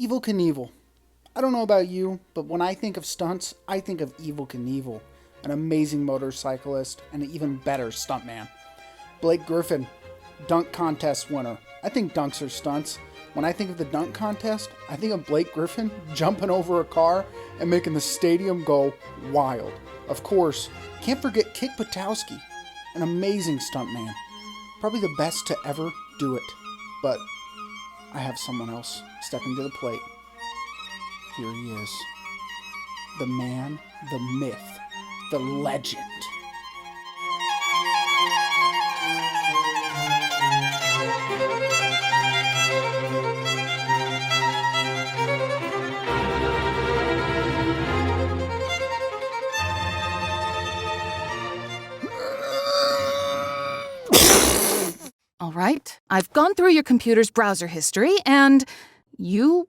Evel Knievel. I don't know about you, but when I think of stunts, I think of Evel Knievel, an amazing motorcyclist and an even better stuntman. Blake Griffin, dunk contest winner. I think dunks are stunts. When I think of the dunk contest, I think of Blake Griffin jumping over a car and making the stadium go wild. Of course, can't forget Kick Buttowski, an amazing stuntman. Probably the best to ever do it. But I have someone else stepping to the plate. Here he is. The man, the myth, the legend. All right, I've gone through your computer's browser history, and you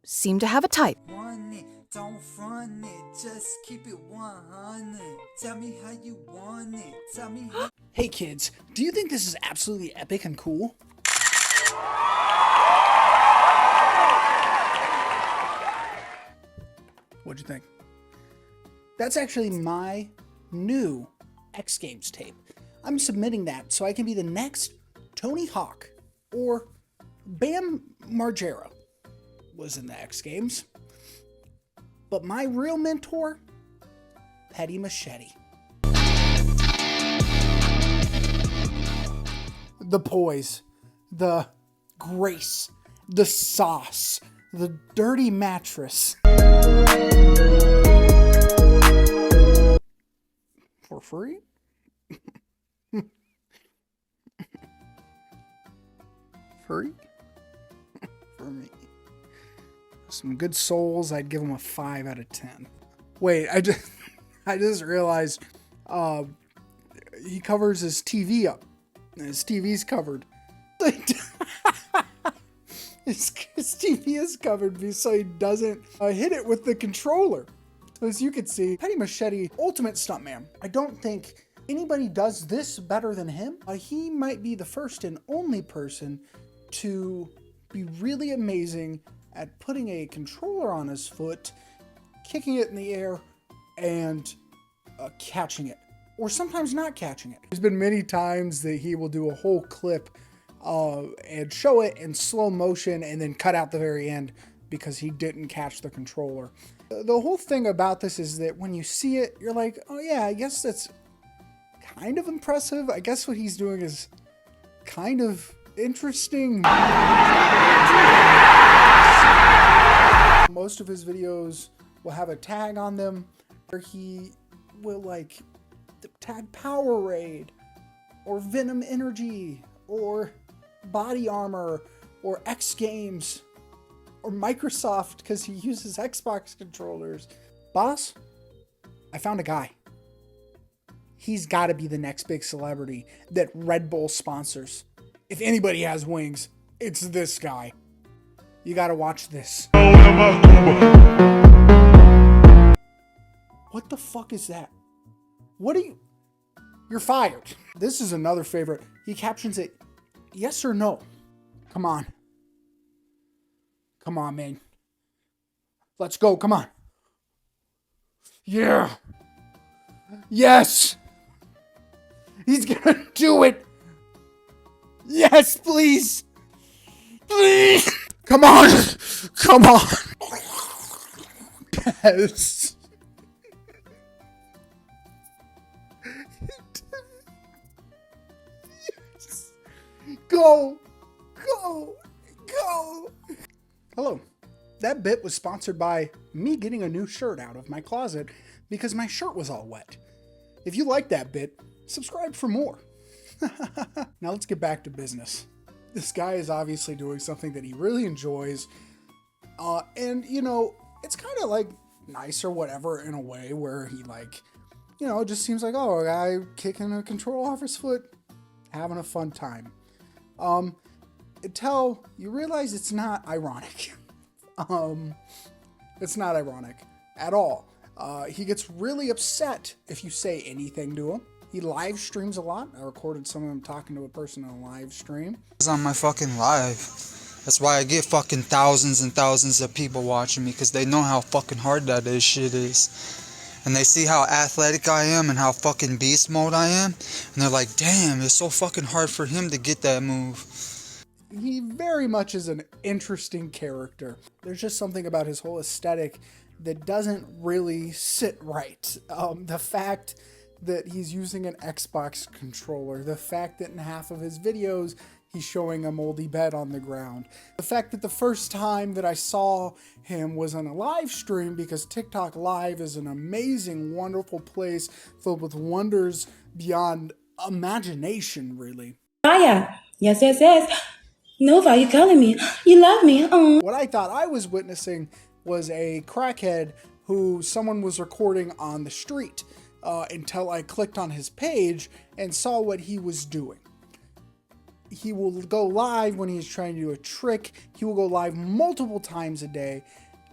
seem to have a type. Want it, don't front it, just keep it 100. Tell me how you want it, tell me how. Hey kids, do you think this is absolutely epic and cool? What'd you think? That's actually my new X Games tape. I'm submitting that so I can be the next Tony Hawk, or Bam Margera was in the X Games. But my real mentor, Pettymachetex. The poise, the grace, the sauce, the dirty mattress. For free? Free? For me. Some good souls, I'd give him a 5 out of 10. Wait, I just realized he covers his TV up. His TV's covered. His TV is covered so he doesn't hit it with the controller. So as you can see, Pettymachetex, ultimate stuntman. I don't think anybody does this better than him. He might be the first and only person to be really amazing at putting a controller on his foot, kicking it in the air, and catching it. Or sometimes not catching it. There's been many times that he will do a whole clip and show it in slow motion and then cut out the very end because he didn't catch the controller. The whole thing about this is that when you see it, you're like, oh yeah, I guess that's kind of impressive. I guess what he's doing is kind of interesting. Most of his videos will have a tag on them where he will like tag Powerade or Venom Energy or Body Armor or X Games or Microsoft because he uses Xbox controllers. Boss, I found a guy. He's got to be the next big celebrity that Red Bull sponsors. If anybody has wings, it's this guy. You got to watch this. What the fuck is that? What are you? You're fired. This is another favorite. He captions it, yes or no. Come on. Come on, man. Let's go. Come on. Yeah. Yes. He's gonna do it. Yes, please. Please. Come on. Come on. Yes. Yes. Go. Go. Go. Hello. That bit was sponsored by me getting a new shirt out of my closet because my shirt was all wet. If you like that bit, subscribe for more. Now let's get back to business. This guy is obviously doing something that he really enjoys. And, you know, it's kind of like nice or whatever in a way where he like, you know, it just seems like, oh, a guy kicking a control off his foot, having a fun time. Until you realize it's not ironic. It's not ironic at all. He gets really upset if you say anything to him. He live streams a lot. I recorded some of him talking to a person on a live stream. It's on my fucking live. That's why I get fucking thousands and thousands of people watching me, because they know how fucking hard that shit is. And they see how athletic I am and how fucking beast mode I am. And they're like, damn, it's so fucking hard for him to get that move. He very much is an interesting character. There's just something about his whole aesthetic that doesn't really sit right. The fact that he's using an Xbox controller, the fact that in half of his videos he's showing a moldy bed on the ground, the fact that the first time that I saw him was on a live stream, because TikTok Live is an amazing, wonderful place filled with wonders beyond imagination, really. Fire. Yes, yes, yes. Nova, you calling me? You love me? Oh. What I thought I was witnessing was a crackhead who someone was recording on the street until I clicked on his page and saw what he was doing. He will go live when he's trying to do a trick. He will go live multiple times a day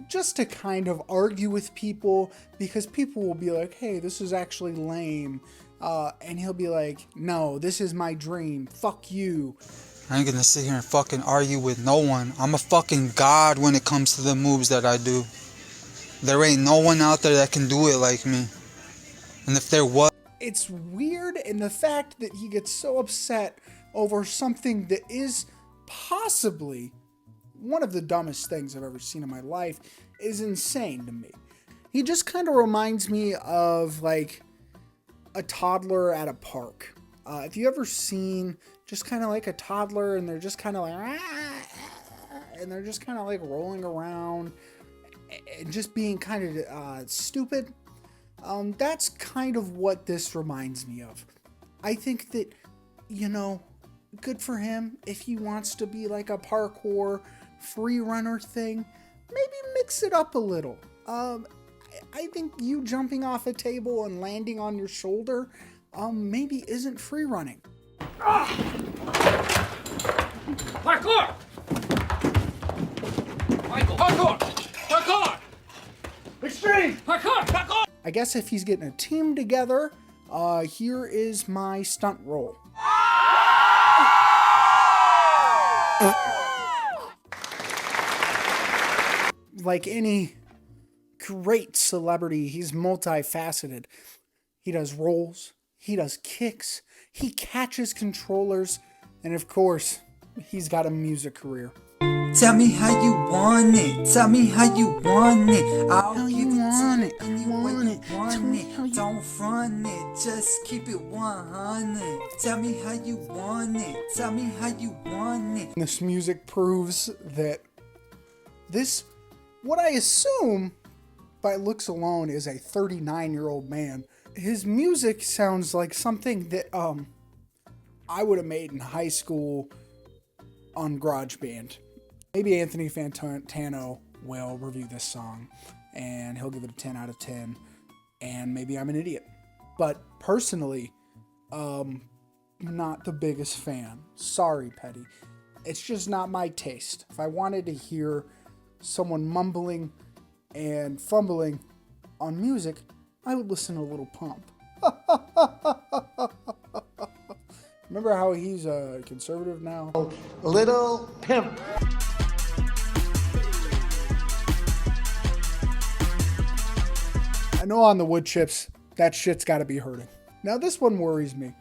just to kind of argue with people, because people will be like, hey, this is actually lame. And he'll be like, no, this is my dream. Fuck you. I ain't gonna sit here and fucking argue with no one. I'm a fucking god when it comes to the moves that I do. There ain't no one out there that can do it like me. And if there was... It's weird, and the fact that he gets so upset over something that is possibly one of the dumbest things I've ever seen in my life is insane to me. He just kind of reminds me of like a toddler at a park. If you ever seen just kind of like a toddler and they're just kind of like, and they're just kind of like rolling around and just being kind of stupid, that's kind of what this reminds me of. I think that, you know, good for him if he wants to be like a parkour free runner thing. Maybe mix it up a little. I think you jumping off a table and landing on your shoulder maybe isn't free running. Parkour! Michael, parkour! Parkour! Extreme! Parkour! Parkour! I guess if he's getting a team together, here is my stunt roll. Like any great celebrity, he's multifaceted. He does rolls, he does kicks, he catches controllers, and of course, he's got a music career. Tell me how you want it. Tell me how you want it. I'll How give you want to it, any way want you it. want Tell me it. how you- Don't front it. Just keep it 100. Tell me how you want it. Tell me how you want it. This music proves that this, what I assume by looks alone, is a 39-year-old man. His music sounds like something that I would have made in high school on GarageBand. Maybe Anthony Fantano will review this song and he'll give it a 10 out of 10, and maybe I'm an idiot. But personally, not the biggest fan. Sorry, Petty. It's just not my taste. If I wanted to hear someone mumbling and fumbling on music, I would listen to Little Pump. Remember how he's a conservative now? Little Pimp. I know on the wood chips, that shit's gotta be hurting. Now this one worries me.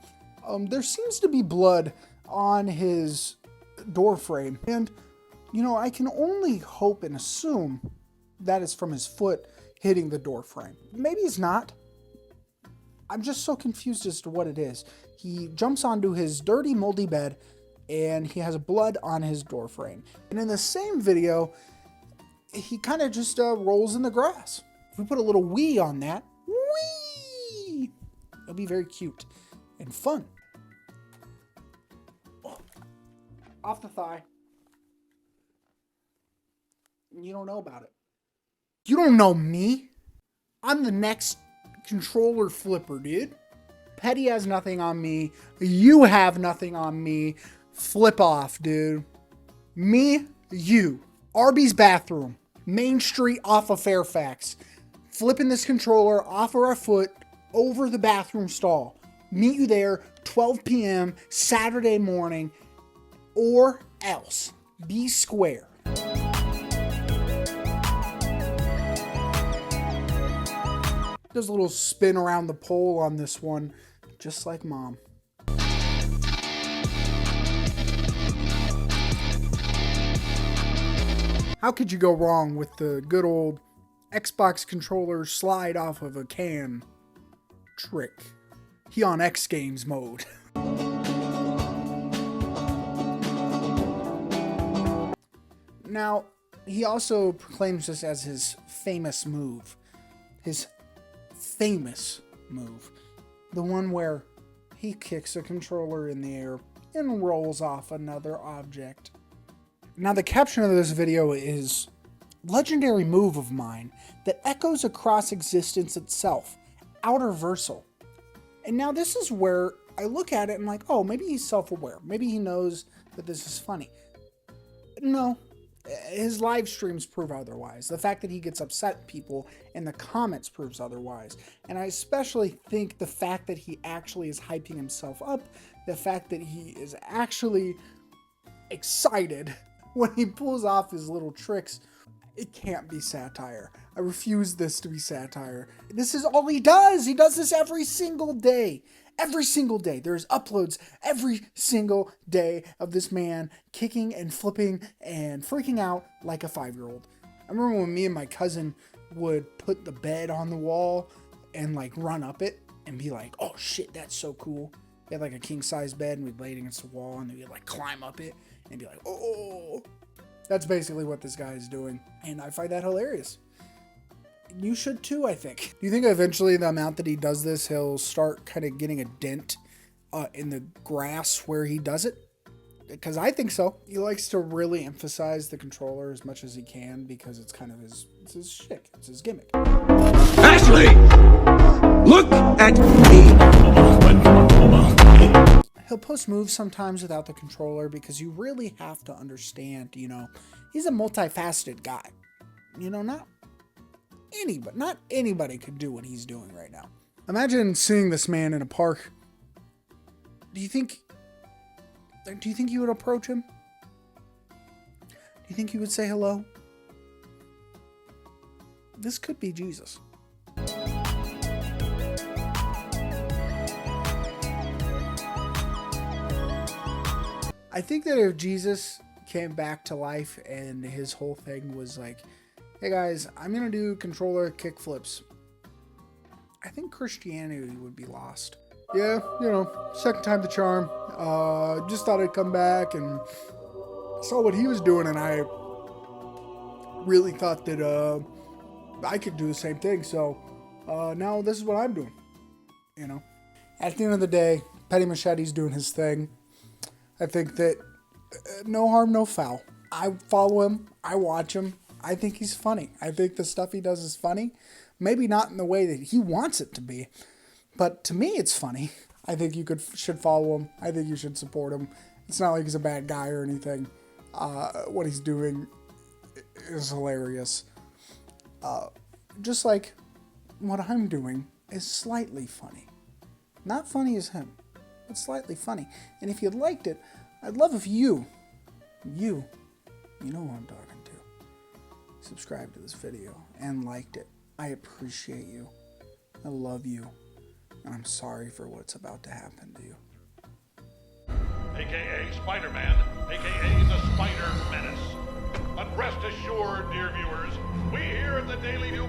There seems to be blood on his door frame, and you know, I can only hope and assume that is from his foot hitting the door frame. Maybe it's not. I'm just so confused as to what it is. He jumps onto his dirty, moldy bed, and he has blood on his door frame. And in the same video, he kind of just rolls in the grass. If we put a little wee on that, wee, it'll be very cute and fun. Oh, off the thigh. You don't know about it. You don't know me. I'm the next controller flipper, dude. Petty has nothing on me. You have nothing on me. Flip off, dude. Me, you. Arby's bathroom. Main Street off of Fairfax. Flipping this controller off of our foot over the bathroom stall. Meet you there, 12 p.m. Saturday morning, or else. be square. Does a little spin around the pole on this one, just like Mom. How could you go wrong with the good old Xbox controller slide off of a can trick? He on X Games mode. Now, he also proclaims this as his famous move. His famous move. The one where he kicks a controller in the air and rolls off another object. Now, the caption of this video is, "Legendary move of mine that echoes across existence itself, outerversal." And now this is where I look at it and I'm like, oh, maybe he's self-aware. Maybe he knows that this is funny. No, his live streams prove otherwise. The fact that he gets upset at people in the comments proves otherwise. And I especially think the fact that he actually is hyping himself up, the fact that he is actually excited when he pulls off his little tricks, it can't be satire. I refuse this to be satire. This is all he does. He does this every single day. Every single day. There's uploads every single day of this man kicking and flipping and freaking out like a 5-year-old. I remember when me and my cousin would put the bed on the wall and like run up it and be like, oh shit, that's so cool. We had like a king size bed and we'd lay it against the wall and then we'd like climb up it and be like, oh. That's basically what this guy is doing. And I find that hilarious. You should too, I think. Do you think eventually the amount that he does this, he'll start kind of getting a dent in the grass where he does it? Because I think so. He likes to really emphasize the controller as much as he can because it's kind of his shtick. It's his gimmick. Ashley! Look at me! He'll post moves sometimes without the controller because you really have to understand, he's a multifaceted guy. Not anybody could do what he's doing right now. Imagine seeing this man in a park. Do you think you would approach him? Do you think you would say hello? This could be Jesus. I think that if Jesus came back to life and his whole thing was like, hey guys, I'm going to do controller kick flips, I think Christianity would be lost. Yeah, second time the charm. Just thought I'd come back and saw what he was doing and I really thought that I could do the same thing. So now this is what I'm doing. At the end of the day, Pettymachete's doing his thing. I think that no harm, no foul. I follow him. I watch him. I think he's funny. I think the stuff he does is funny. Maybe not in the way that he wants it to be, but to me it's funny. I think you should follow him. I think you should support him. It's not like he's a bad guy or anything. What he's doing is hilarious. Just like what I'm doing is slightly funny. Not funny as him. It's slightly funny. And if you liked it, I'd love if you know who I'm talking to, subscribed to this video and liked it. I appreciate you. I love you. And I'm sorry for what's about to happen to you. AKA Spider-Man, AKA the Spider Menace. But rest assured, dear viewers, we here at the Daily New